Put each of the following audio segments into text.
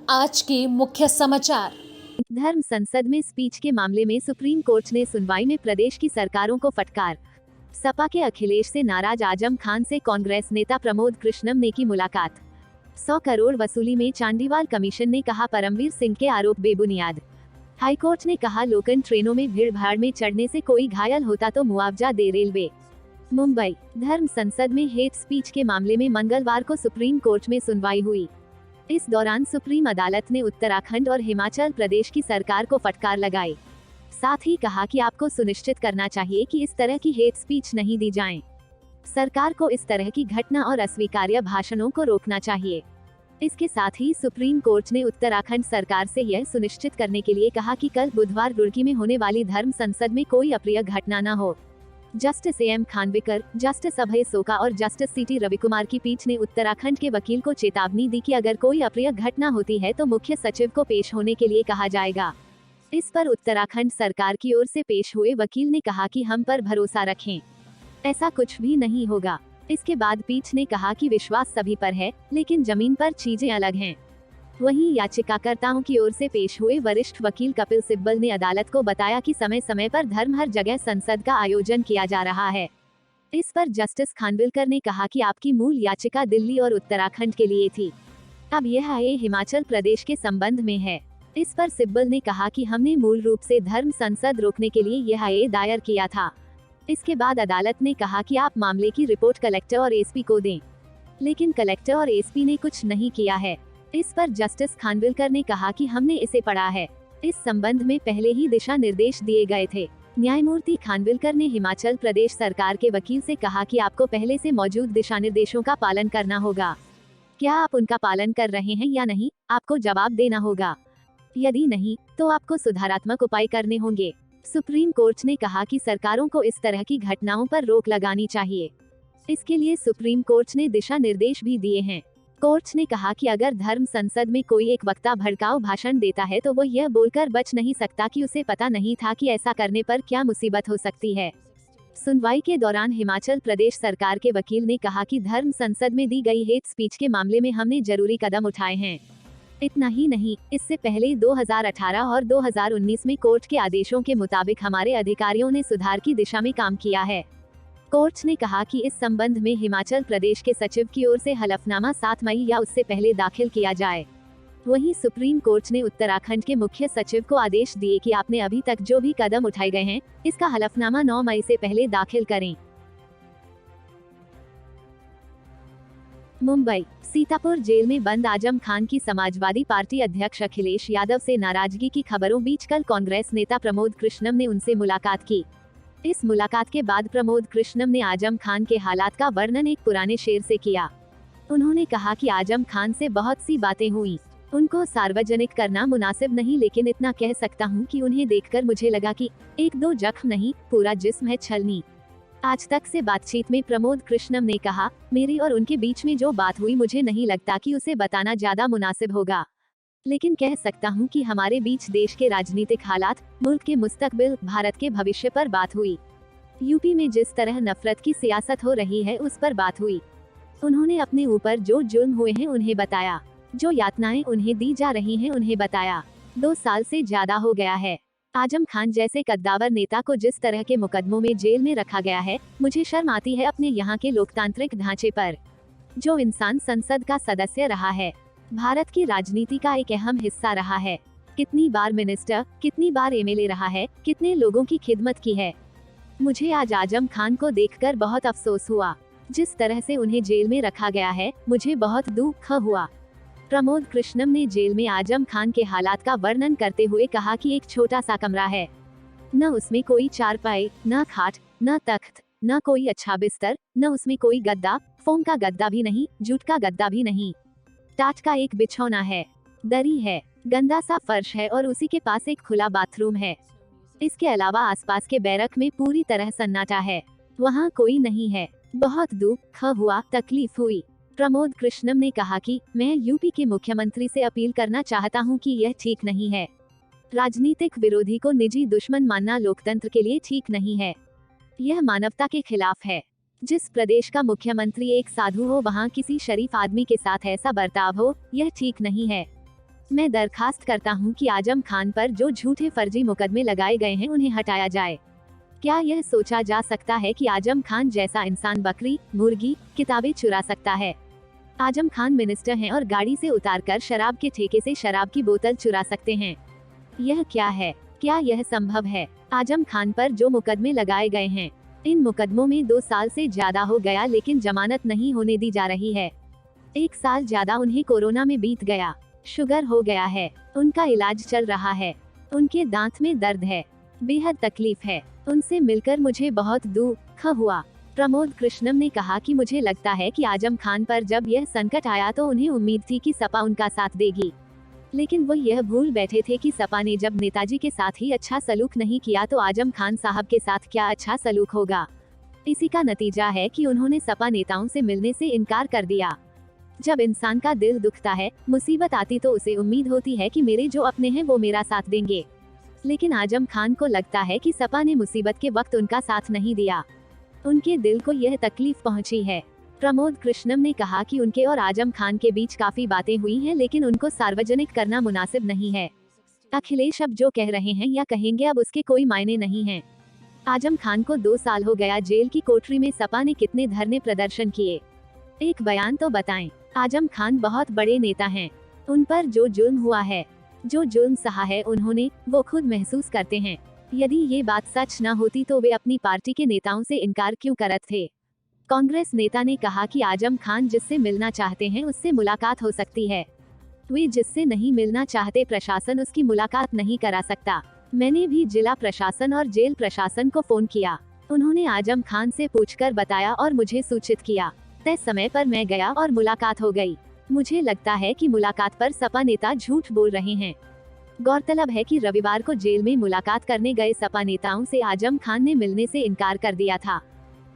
आज के मुख्य समाचार। धर्म संसद में स्पीच के मामले में सुप्रीम कोर्ट ने सुनवाई में प्रदेश की सरकारों को फटकार। सपा के अखिलेश से नाराज आजम खान से कांग्रेस नेता प्रमोद कृष्णम ने की मुलाकात। 100 करोड़ वसूली में चांदीवाल कमीशन ने कहा परमवीर सिंह के आरोप बेबुनियाद। हाईकोर्ट ने कहा लोकल ट्रेनों में भीड़ भाड़ में चढ़ने से कोई घायल होता तो मुआवजा दे रेलवे। मुंबई धर्म संसद में हेट स्पीच के मामले में मंगलवार को सुप्रीम कोर्ट में सुनवाई हुई। इस दौरान सुप्रीम अदालत ने उत्तराखंड और हिमाचल प्रदेश की सरकार को फटकार लगाई। साथ ही कहा कि आपको सुनिश्चित करना चाहिए कि इस तरह की हेट स्पीच नहीं दी जाए। सरकार को इस तरह की घटना और अस्वीकार्य भाषणों को रोकना चाहिए। इसके साथ ही सुप्रीम कोर्ट ने उत्तराखंड सरकार से यह सुनिश्चित करने के लिए कहा कि कल बुधवार रुड़की में होने वाली धर्म संसद में कोई अप्रिय घटना न हो। जस्टिस एम खानविकर, जस्टिस अभय सोका और जस्टिस सीटी रविकुमार की पीठ ने उत्तराखंड के वकील को चेतावनी दी कि अगर कोई अप्रिय घटना होती है तो मुख्य सचिव को पेश होने के लिए कहा जाएगा। इस पर उत्तराखंड सरकार की ओर से पेश हुए वकील ने कहा कि हम पर भरोसा रखें, ऐसा कुछ भी नहीं होगा। इसके बाद पीठ ने कहा कि विश्वास सभी पर है, लेकिन जमीन पर चीजें अलग हैं। वहीं याचिकाकर्ताओं की ओर से पेश हुए वरिष्ठ वकील कपिल सिब्बल ने अदालत को बताया कि समय समय पर धर्म हर जगह संसद का आयोजन किया जा रहा है। इस पर जस्टिस खानविलकर ने कहा कि आपकी मूल याचिका दिल्ली और उत्तराखंड के लिए थी, अब यह हिमाचल प्रदेश के संबंध में है। इस पर सिब्बल ने कहा कि हमने मूल रूप से धर्म संसद रोकने के लिए यह दायर किया था। इसके बाद अदालत ने कहा कि आप मामले की रिपोर्ट कलेक्टर और एसपी को दें, लेकिन कलेक्टर और एसपी ने कुछ नहीं किया है। इस पर जस्टिस खानविलकर ने कहा कि हमने इसे पढ़ा है, इस संबंध में पहले ही दिशा निर्देश दिए गए थे। न्यायमूर्ति खानविलकर ने हिमाचल प्रदेश सरकार के वकील से कहा कि आपको पहले से मौजूद दिशा निर्देशों का पालन करना होगा। क्या आप उनका पालन कर रहे हैं या नहीं, आपको जवाब देना होगा। यदि नहीं, तो आपको सुधारात्मक उपाय करने होंगे। सुप्रीम कोर्ट ने कहा कि सरकारों को इस तरह की घटनाओं पर रोक लगानी चाहिए। इसके लिए सुप्रीम कोर्ट ने दिशा निर्देश भी दिए हैं। कोर्ट ने कहा कि अगर धर्म संसद में कोई एक वक्ता भड़काऊ भाषण देता है तो वो यह बोलकर बच नहीं सकता कि उसे पता नहीं था कि ऐसा करने पर क्या मुसीबत हो सकती है। सुनवाई के दौरान हिमाचल प्रदेश सरकार के वकील ने कहा कि धर्म संसद में दी गई हेट स्पीच के मामले में हमने जरूरी कदम उठाए हैं। इतना ही नहीं, इससे पहले 2018 और 2019 में कोर्ट के आदेशों के मुताबिक हमारे अधिकारियों ने सुधार की दिशा में काम किया है। कोर्ट ने कहा कि इस संबंध में हिमाचल प्रदेश के सचिव की ओर से हलफनामा 7 मई या उससे पहले दाखिल किया जाए। वहीं सुप्रीम कोर्ट ने उत्तराखंड के मुख्य सचिव को आदेश दिए कि आपने अभी तक जो भी कदम उठाए गए हैं, इसका हलफनामा 9 मई से पहले दाखिल करें। मुंबई सीतापुर जेल में बंद आजम खान की समाजवादी पार्टी अध्यक्ष अखिलेश यादव से नाराजगी की खबरों बीच कल कांग्रेस नेता प्रमोद कृष्णम ने उनसे मुलाकात की। इस मुलाकात के बाद प्रमोद कृष्णम ने आजम खान के हालात का वर्णन एक पुराने शेर से किया। उन्होंने कहा कि आजम खान से बहुत सी बातें हुई, उनको सार्वजनिक करना मुनासिब नहीं, लेकिन इतना कह सकता हूँ कि उन्हें देखकर मुझे लगा कि एक दो जख्म नहीं, पूरा जिस्म है छलनी। आज तक से बातचीत में प्रमोद कृष्णम ने कहा, मेरी और उनके बीच में जो बात हुई मुझे नहीं लगता कि उसे बताना ज्यादा मुनासिब होगा, लेकिन कह सकता हूं कि हमारे बीच देश के राजनीतिक हालात, मुल्क के मुस्तकबिल, भारत के भविष्य पर बात हुई। यूपी में जिस तरह नफरत की सियासत हो रही है उस पर बात हुई। उन्होंने अपने ऊपर जो जुल्म हुए हैं उन्हें बताया, जो यातनाएं उन्हें दी जा रही हैं उन्हें बताया। 2 साल से ज्यादा हो गया है। आजम खान जैसे कद्दावर नेता को जिस तरह के मुकदमों में जेल में रखा गया है, मुझे शर्म आती है अपने यहाँ के लोकतांत्रिक ढांचे पर। जो इंसान संसद का सदस्य रहा है, भारत की राजनीति का एक अहम हिस्सा रहा है, कितनी बार मिनिस्टर, कितनी बार एमएलए रहा है, कितने लोगों की खिदमत की है। मुझे आज आजम खान को देखकर बहुत अफसोस हुआ। जिस तरह से उन्हें जेल में रखा गया है, मुझे बहुत दुख हुआ। प्रमोद कृष्णम ने जेल में आजम खान के हालात का वर्णन करते हुए कहा कि एक छोटा सा कमरा है, न उसमें कोई चारपाई, न खाट, न तख्त, न कोई अच्छा बिस्तर, न उसमें कोई गद्दा, फोम का गद्दा भी नहीं, जूट का गद्दा भी नहीं, टाट का एक बिछौना है, दरी है, गंदा सा फर्श है और उसी के पास एक खुला बाथरूम है। इसके अलावा आसपास के बैरक में पूरी तरह सन्नाटा है, वहाँ कोई नहीं है। बहुत दुख हुआ, तकलीफ हुई। प्रमोद कृष्णम ने कहा कि मैं यूपी के मुख्यमंत्री से अपील करना चाहता हूँ कि यह ठीक नहीं है। राजनीतिक विरोधी को निजी दुश्मन मानना लोकतंत्र के लिए ठीक नहीं है, यह मानवता के खिलाफ है। जिस प्रदेश का मुख्यमंत्री एक साधु हो, वहाँ किसी शरीफ आदमी के साथ ऐसा बर्ताव हो, यह ठीक नहीं है। मैं दरखास्त करता हूं कि आजम खान पर जो झूठे फर्जी मुकदमे लगाए गए हैं उन्हें हटाया जाए। क्या यह सोचा जा सकता है कि आजम खान जैसा इंसान बकरी, मुर्गी, किताबें चुरा सकता है? आजम खान मिनिस्टर हैं और गाड़ी से उतारकर शराब के ठेके से शराब की बोतल चुरा सकते हैं। यह क्या है? क्या यह संभव है? आजम खान पर जो मुकदमे लगाए गए हैं, इन मुकदमों में 2 साल से ज्यादा हो गया लेकिन जमानत नहीं होने दी जा रही है। 1 साल ज्यादा उन्हें कोरोना में बीत गया, शुगर हो गया है, उनका इलाज चल रहा है, उनके दांत में दर्द है, बेहद तकलीफ है। उनसे मिलकर मुझे बहुत दुख हुआ। प्रमोद कृष्णम ने कहा कि मुझे लगता है कि आजम खान पर जब यह संकट आया तो उन्हें उम्मीद थी कि सपा उनका साथ देगी, लेकिन वो यह भूल बैठे थे कि सपा ने जब नेताजी के साथ ही अच्छा सलूक नहीं किया तो आजम खान साहब के साथ क्या अच्छा सलूक होगा। इसी का नतीजा है कि उन्होंने सपा नेताओं से मिलने से इनकार कर दिया। जब इंसान का दिल दुखता है, मुसीबत आती तो उसे उम्मीद होती है कि मेरे जो अपने हैं वो मेरा साथ देंगे, लेकिन आजम खान को लगता है कि सपा ने मुसीबत के वक्त उनका साथ नहीं दिया। उनके दिल को यह तकलीफ पहुंची है। प्रमोद कृष्णम ने कहा कि उनके और आजम खान के बीच काफी बातें हुई हैं लेकिन उनको सार्वजनिक करना मुनासिब नहीं है। अखिलेश अब जो कह रहे हैं या कहेंगे अब उसके कोई मायने नहीं हैं। आजम खान को 2 साल हो गया जेल की कोठरी में सपा ने कितने धरने प्रदर्शन किए, एक बयान तो बताएं। आजम खान बहुत बड़े नेता हैं, उन पर जो जुल्म हुआ है, जो जुल्म सहा है उन्होंने, वो खुद महसूस करते हैं। यदि ये बात सच न होती तो वे अपनी पार्टी के नेताओं से इनकार क्यों करत थे? कांग्रेस नेता ने कहा कि आजम खान जिससे मिलना चाहते हैं उससे मुलाकात हो सकती है, वे जिससे नहीं मिलना चाहते प्रशासन उसकी मुलाकात नहीं करा सकता। मैंने भी जिला प्रशासन और जेल प्रशासन को फोन किया, उन्होंने आजम खान से पूछकर बताया और मुझे सूचित किया। तय समय पर मैं गया और मुलाकात हो गई। मुझे लगता है कि मुलाकात पर सपा नेता झूठ बोल रहे हैं। गौरतलब है कि रविवार को जेल में मुलाकात करने गए सपा नेताओं से आजम खान ने मिलने से इनकार कर दिया था।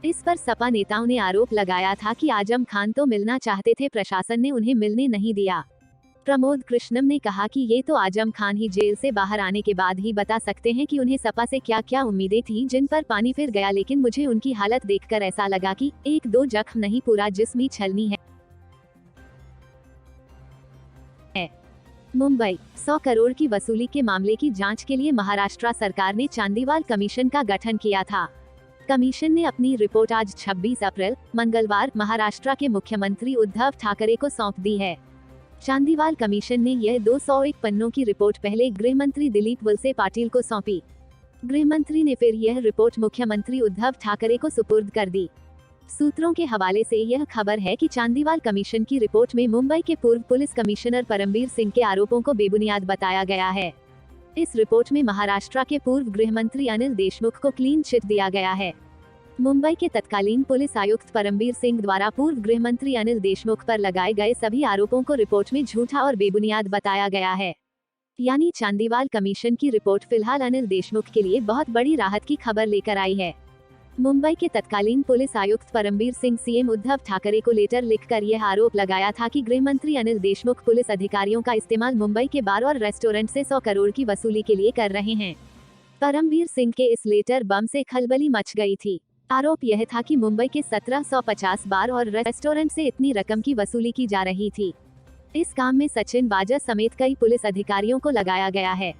इस पर सपा नेताओं ने आरोप लगाया था कि आजम खान तो मिलना चाहते थे, प्रशासन ने उन्हें मिलने नहीं दिया। प्रमोद कृष्णम ने कहा कि ये तो आजम खान ही जेल से बाहर आने के बाद ही बता सकते हैं कि उन्हें सपा से क्या क्या उम्मीदें थी जिन पर पानी फिर गया, लेकिन मुझे उनकी हालत देखकर ऐसा लगा कि 1-2 जख्म नहीं पूरा जिस्म ही छलनी है। मुंबई 100 करोड़ की वसूली के मामले की जांच के लिए महाराष्ट्र सरकार ने चांदीवाल कमीशन का गठन किया था। कमीशन ने अपनी रिपोर्ट आज 26 अप्रैल मंगलवार महाराष्ट्र के मुख्यमंत्री उद्धव ठाकरे को सौंप दी है। चांदीवाल कमीशन ने यह 201 पन्नों की रिपोर्ट पहले गृह मंत्री दिलीप वलसे पाटिल को सौंपी। गृह मंत्री ने फिर यह रिपोर्ट मुख्यमंत्री उद्धव ठाकरे को सुपुर्द कर दी। सूत्रों के हवाले से यह खबर है कि चांदीवाल कमीशन की रिपोर्ट में मुंबई के पूर्व पुलिस कमिश्नर परमबीर सिंह के आरोपों को बेबुनियाद बताया गया है। इस रिपोर्ट में महाराष्ट्र के पूर्व गृह मंत्री अनिल देशमुख को क्लीन चिट दिया गया है। मुंबई के तत्कालीन पुलिस आयुक्त परमबीर सिंह द्वारा पूर्व गृह मंत्री अनिल देशमुख पर लगाए गए सभी आरोपों को रिपोर्ट में झूठा और बेबुनियाद बताया गया है। यानी चांदीवाल कमीशन की रिपोर्ट फिलहाल अनिल देशमुख के लिए बहुत बड़ी राहत की खबर लेकर आई है। मुंबई के तत्कालीन पुलिस आयुक्त परमबीर सिंह सीएम उद्धव ठाकरे को लेटर लिखकर यह आरोप लगाया था कि गृह मंत्री अनिल देशमुख पुलिस अधिकारियों का इस्तेमाल मुंबई के बार और रेस्टोरेंट से 100 करोड़ की वसूली के लिए कर रहे हैं। परमबीर सिंह के इस लेटर बम से खलबली मच गई थी। आरोप यह था कि मुंबई के 1750 बार और रेस्टोरेंट से इतनी रकम की वसूली की जा रही थी। इस काम में सचिन वाजा समेत कई पुलिस अधिकारियों को लगाया गया है।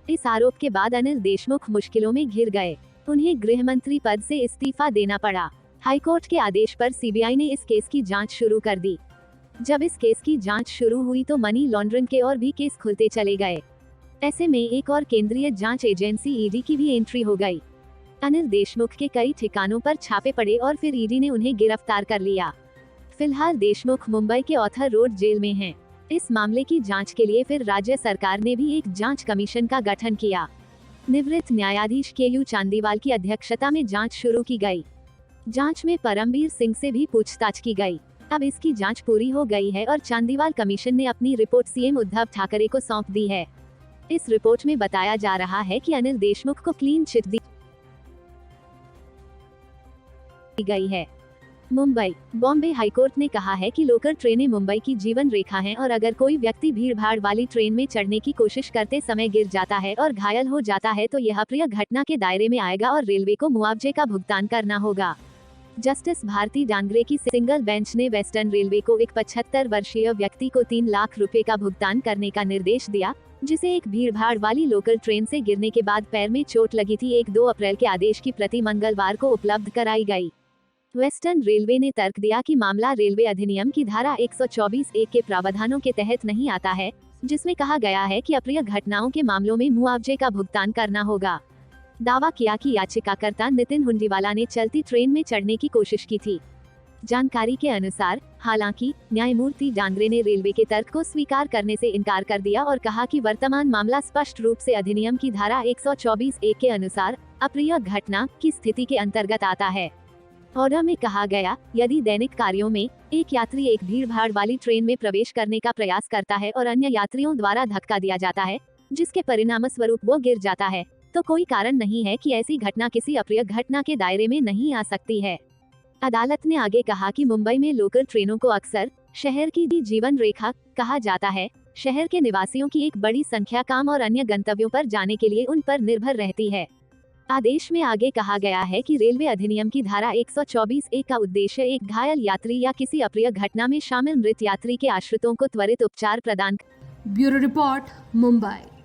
इस आरोप के बाद अनिल देशमुख मुश्किलों में घिर गए, उन्हें गृह मंत्री पद से इस्तीफा देना पड़ा। हाईकोर्ट के आदेश पर सीबीआई ने इस केस की जांच शुरू कर दी। जब इस केस की जांच शुरू हुई तो मनी लॉन्ड्रिंग के और भी केस खुलते चले गए। ऐसे में एक और केंद्रीय जांच एजेंसी ईडी की भी एंट्री हो गई। अनिल देशमुख के कई ठिकानों पर छापे पड़े और फिर ईडी ने उन्हें गिरफ्तार कर लिया। फिलहाल देशमुख मुंबई के ऑथर रोड जेल में हैं। इस मामले की जांच के लिए फिर राज्य सरकार ने भी एक जांच कमीशन का गठन किया। निवृत्त न्यायाधीश केयू चांदीवाल की अध्यक्षता में जांच शुरू की गई। जांच में परमबीर सिंह से भी पूछताछ की गई। अब इसकी जांच पूरी हो गई है और चांदीवाल कमीशन ने अपनी रिपोर्ट सीएम उद्धव ठाकरे को सौंप दी है। इस रिपोर्ट में बताया जा रहा है कि अनिल देशमुख को क्लीन चिट दी गई है। मुंबई बॉम्बे हाईकोर्ट ने कहा है कि लोकल ट्रेनें मुंबई की जीवन रेखा हैं और अगर कोई व्यक्ति भीड़भाड़ वाली ट्रेन में चढ़ने की कोशिश करते समय गिर जाता है और घायल हो जाता है तो यह अप्रिय घटना के दायरे में आएगा और रेलवे को मुआवजे का भुगतान करना होगा। जस्टिस भारती डांगरे की सिंगल बेंच ने वेस्टर्न रेलवे को एक 75 वर्षीय व्यक्ति को 3 लाख रुपए का भुगतान करने का निर्देश दिया, जिसे एक भीड़भाड़ वाली लोकल ट्रेन से गिरने के बाद पैर में चोट लगी थी। 2 अप्रैल के आदेश की प्रति मंगलवार को उपलब्ध कराई गई। वेस्टर्न रेलवे ने तर्क दिया कि मामला रेलवे अधिनियम की धारा 124(1) के प्रावधानों के तहत नहीं आता है, जिसमें कहा गया है कि अप्रिय घटनाओं के मामलों में मुआवजे का भुगतान करना होगा। दावा किया कि याचिकाकर्ता नितिन हुंडीवाला ने चलती ट्रेन में चढ़ने की कोशिश की थी। जानकारी के अनुसार, हालांकि न्यायमूर्ति डांगरे ने रेलवे के तर्क को स्वीकार करने से इनकार कर दिया और कहा कि वर्तमान मामला स्पष्ट रूप से अधिनियम की धारा 124(1) के अनुसार अप्रिय घटना की स्थिति के अंतर्गत आता है। ऑर्डर में कहा गया, यदि दैनिक कार्यों में एक यात्री एक भीड़भाड़ वाली ट्रेन में प्रवेश करने का प्रयास करता है और अन्य यात्रियों द्वारा धक्का दिया जाता है, जिसके परिणामस्वरूप वो गिर जाता है, तो कोई कारण नहीं है कि ऐसी घटना किसी अप्रिय घटना के दायरे में नहीं आ सकती है। अदालत ने आगे कहा कि मुंबई में लोकल ट्रेनों को अक्सर शहर की जीवन रेखा कहा जाता है। शहर के निवासियों की एक बड़ी संख्या काम और अन्य गंतव्यों पर जाने के लिए उन पर निर्भर रहती है। आदेश में आगे कहा गया है कि रेलवे अधिनियम की धारा 124(1) का उद्देश्य एक घायल यात्री या किसी अप्रिय घटना में शामिल मृत यात्री के आश्रितों को त्वरित उपचार प्रदान। Bureau report, Mumbai.